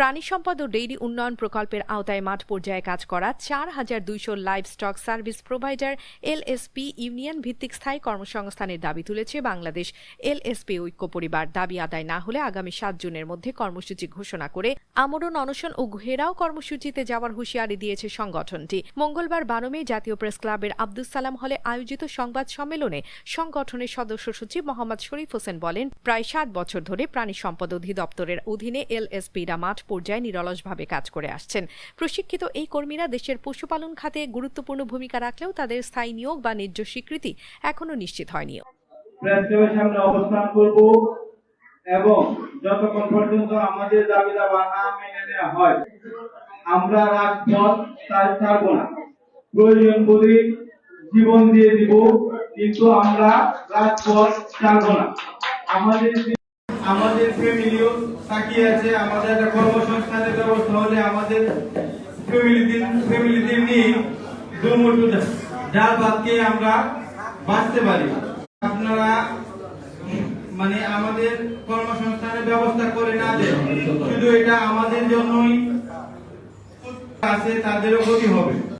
প্রাণী সম্পদ ও ডেইরি উন্নয়ন প্রকল্পের আওতায় মাঠ পর্যায়ে কাজ করা ৪,২০০ live stock service provider LSP union ভিত্তিক স্থায়ী কর্মসংস্থানের দাবি তুলেছে বাংলাদেশ এলএসপি ঐক্য পরিবার। দাবি আদায় না হলে আগামী ৭ জুনের মধ্যে কর্মসূচি ঘোষণা করে আমরণ অনশন ও ঘেরাও কর্মসূচিতে যাওয়ার হুঁশিয়ারি দিয়েছে সংগঠনটি। মঙ্গলবার ১২ মে জাতীয় প্রেস ক্লাবের আব্দুস সালাম হলে আয়োজিত সংবাদ সম্মেলনে সংগঠনের সদস্য সচিব মোহাম্মদ শরীফ হোসেন বলেন, প্রায় ৭ বছর ধরে প্রাণী সম্পদ অধিদপ্তরের অধীনে এলএসপিরা মাঠ পর্যায়ে নিরলসভাবে কাজ করে আসছেন। প্রশিক্ষিত এই কর্মীরা দেশের পশুপালন খাতে গুরুত্বপূর্ণ ভূমিকা রাখলেও তাদের স্থায়ী নিয়োগ বা ন্যায্য স্বীকৃতি এখনো নিশ্চিত হয়নি। প্রেসক্লাবের সামনে অবস্থান করব এবং যতক্ষণ পর্যন্ত আমাদের দাবি দাবা না মেনে নেওয়া হয় আমরা রাজপথ ছাড়ব না। প্রয়োজন বোধে জীবন দিয়ে দিব, কিন্তু আমরা রাজপথ ছাড়ব না। আমাদের ফ্যামিলিও তাকিয়ে আছে। আমাদের একটা কর্মসংস্থানের ব্যবস্থা হলে আমাদের ফ্যামিলিদের নিয়ে দুমুঠো ডাল ভাত খেয়ে আমরা বাঁচতে পারি। আপনারা আমাদের কর্মসংস্থানের ব্যবস্থা করে না দেন, শুধু এটা আমাদের জন্যই আছে, তাদেরও ক্ষতি হবে।